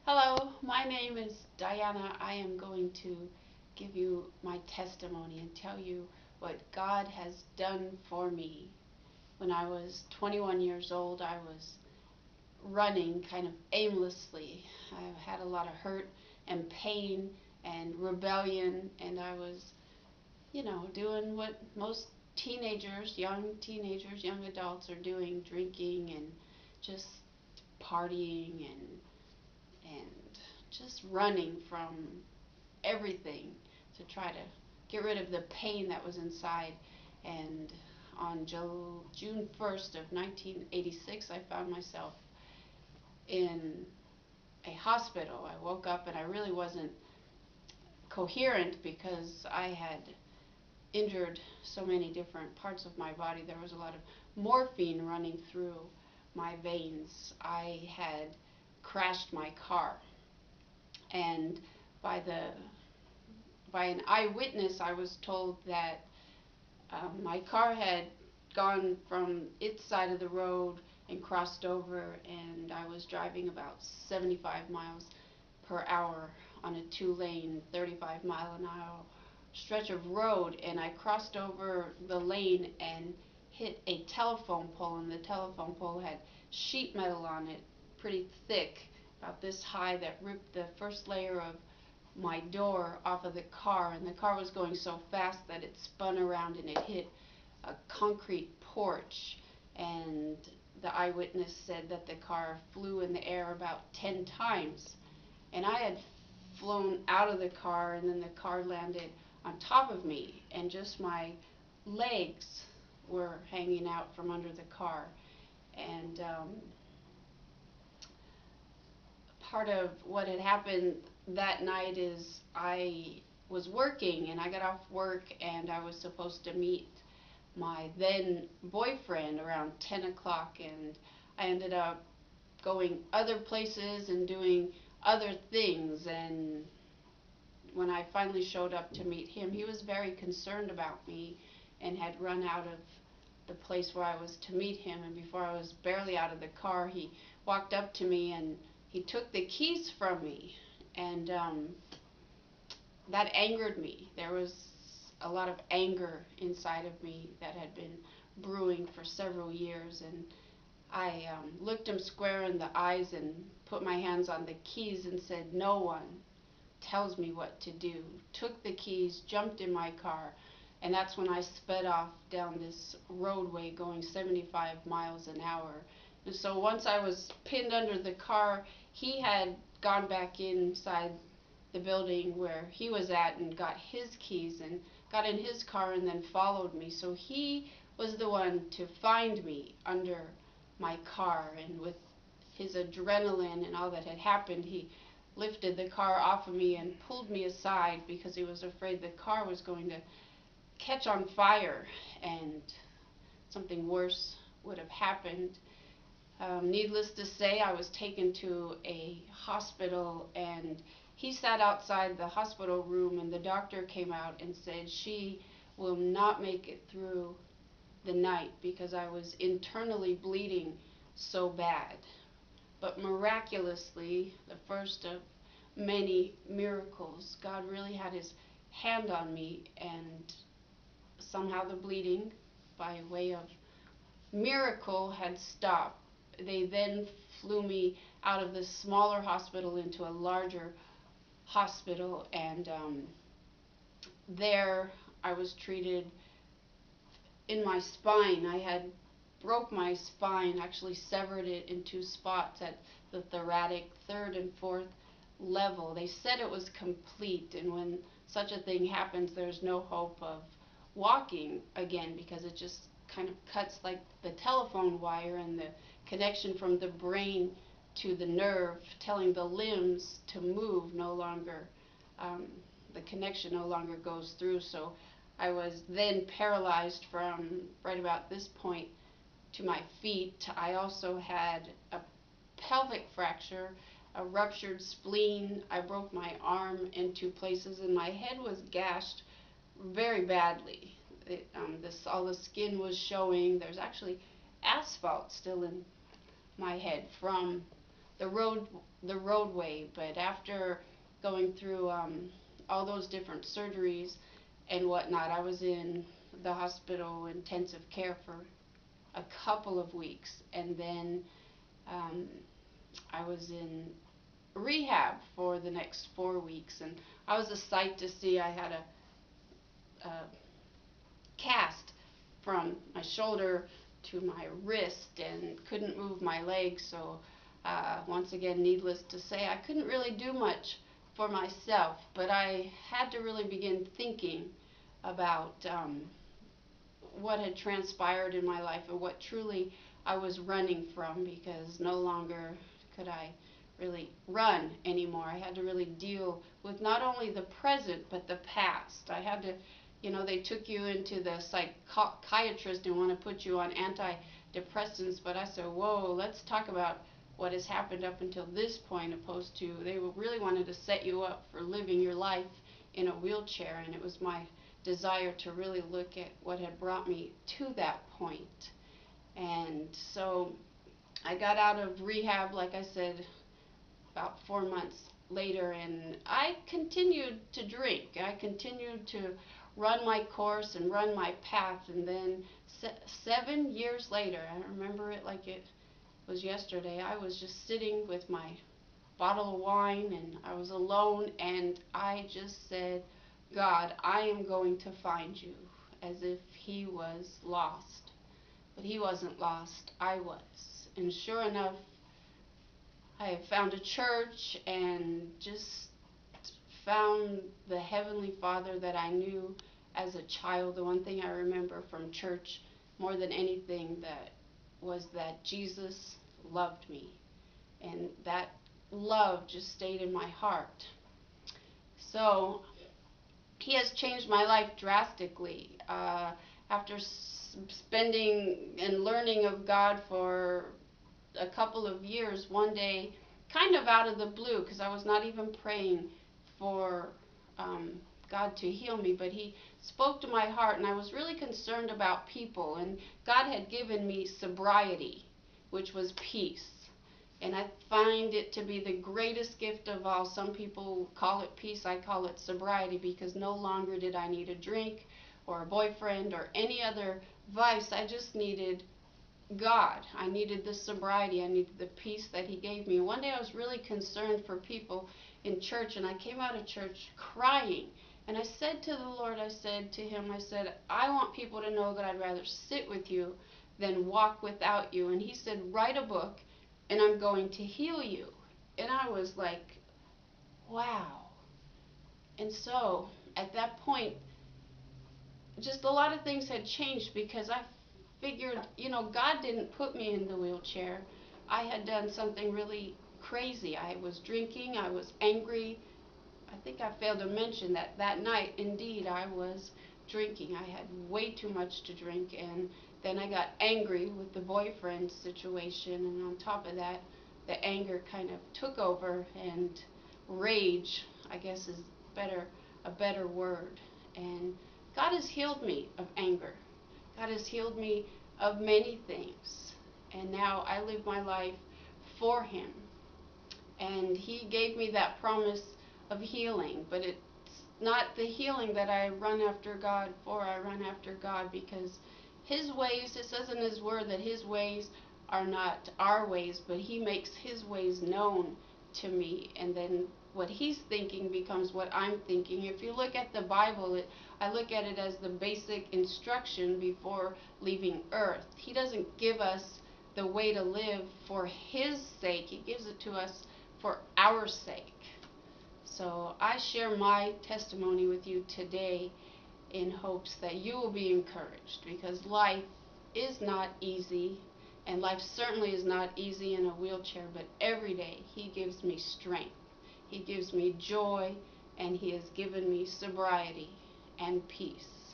Hello, my name is DiANA. I am going to give you my testimony and tell you what God has done for me. When I was 21 years old, I was running kind of aimlessly. I had a lot of hurt and pain and rebellion, and I was, doing what most teenagers, young adults are doing, drinking and just partying and just running from everything to try to get rid of the pain that was inside. And on June 1st of 1986, I found myself in a hospital. I woke up and I really wasn't coherent because I had injured so many different parts of my body. There was a lot of morphine running through my veins. I had crashed my car, and by the by an eyewitness, I was told that my car had gone from its side of the road and crossed over, and I was driving about 75 miles per hour on a two-lane, 35-mile-an-hour stretch of road, and I crossed over the lane and hit a telephone pole, and the telephone pole had sheet metal on it, pretty thick, about this high, that ripped the first layer of my door off of the car, and the car was going so fast that it spun around and it hit a concrete porch. And the eyewitness said that the car flew in the air about 10 times, and I had flown out of the car, and then the car landed on top of me, and just my legs were hanging out from under the car. And part of what had happened that night is I was working, and I got off work, and I was supposed to meet my then boyfriend around 10 o'clock, and I ended up going other places and doing other things. And when I finally showed up to meet him, he was very concerned about me and had run out of the place where I was to meet him. And before I was barely out of the car, he walked up to me and he took the keys from me. And that angered me. There was a lot of anger inside of me that had been brewing for several years. And I looked him square in the eyes and put my hands on the keys and said, "No one tells me what to do." Took the keys, jumped in my car, and that's when I sped off down this roadway going 75 miles an hour. And so once I was pinned under the car, he had gone back inside the building where he was at and got his keys and got in his car and then followed me. So he was the one to find me under my car, and with his adrenaline and all that had happened, he lifted the car off of me and pulled me aside because he was afraid the car was going to catch on fire and something worse would have happened. Needless to say, I was taken to a hospital, and he sat outside the hospital room, and the doctor came out and said she will not make it through the night because I was internally bleeding so bad. But miraculously, the first of many miracles, God really had his hand on me, and somehow the bleeding, by way of miracle, had stopped. They then flew me out of this smaller hospital into a larger hospital, and there I was treated in my spine. I had broke my spine, actually severed it in two spots at the thoracic third and fourth level. They said it was complete, and when such a thing happens, there's no hope of walking again because it just kind of cuts like the telephone wire, and the connection from the brain to the nerve telling the limbs to move no longer, the connection no longer goes through. So I was then paralyzed from right about this point to my feet. I also had a pelvic fracture, a ruptured spleen. I broke my arm in two places, and my head was gashed very badly. All the skin was showing. There's actually asphalt still in my head from the roadway. But after going through all those different surgeries and whatnot, I was in the hospital intensive care for a couple of weeks, and then um, I was in rehab for the next 4 weeks, and I was a sight to see. I had a cast from my shoulder to my wrist and couldn't move my legs. So once again, needless to say, I couldn't really do much for myself, but I had to really begin thinking about what had transpired in my life and what truly I was running from, because no longer could I really run anymore. I had to really deal with not only the present but the past. I had to, they took you into the psychiatrist and want to put you on antidepressants, but I said, whoa, let's talk about what has happened up until this point, opposed to they really wanted to set you up for living your life in a wheelchair, and it was my desire to really look at what had brought me to that point. And so I got out of rehab, like I said, about 4 months later, and I continued to drink. I continued to run my course and run my path, and then 7 years later, I remember it like it was yesterday, I was just sitting with my bottle of wine and I was alone, and I just said, God, I am going to find you, as if he was lost. But he wasn't lost, I was. And sure enough, I found a church and just found the Heavenly Father that I knew as a child. The one thing I remember from church more than anything that was that Jesus loved me. And that love just stayed in my heart. So he has changed my life drastically. After spending and learning of God for a couple of years, one day, kind of out of the blue, because I was not even praying for God to heal me, but he spoke to my heart, and I was really concerned about people, and God had given me sobriety, which was peace. And I find it to be the greatest gift of all. Some people call it peace. I call it sobriety, because no longer did I need a drink or a boyfriend or any other vice. I just needed God. I needed the sobriety. I needed the peace that he gave me. One day I was really concerned for people in church, and I came out of church crying. And I said to the Lord, I said to him, I said, I want people to know that I'd rather sit with you than walk without you. And he said, write a book and I'm going to heal you. And I was like, wow. And so at that point, just a lot of things had changed, because I figured, God didn't put me in the wheelchair. I had done something really crazy. I was drinking, I was angry. I think I failed to mention that that night, indeed, I was drinking. I had way too much to drink, and then I got angry with the boyfriend situation, and on top of that, the anger kind of took over, and rage, I guess, is a better word. And God has healed me of anger. God has healed me of many things, and now I live my life for him. And he gave me that promise of healing, but it's not the healing that I run after God for. I run after God because his ways, it says in his word that his ways are not our ways, but he makes his ways known to me, and then what he's thinking becomes what I'm thinking. If you look at the Bible, I look at it as the basic instruction before leaving earth. He doesn't give us the way to live for his sake. He gives it to us for our sake. So I share my testimony with you today in hopes that you will be encouraged, because life is not easy, and life certainly is not easy in a wheelchair, but every day he gives me strength, he gives me joy, and he has given me sobriety and peace.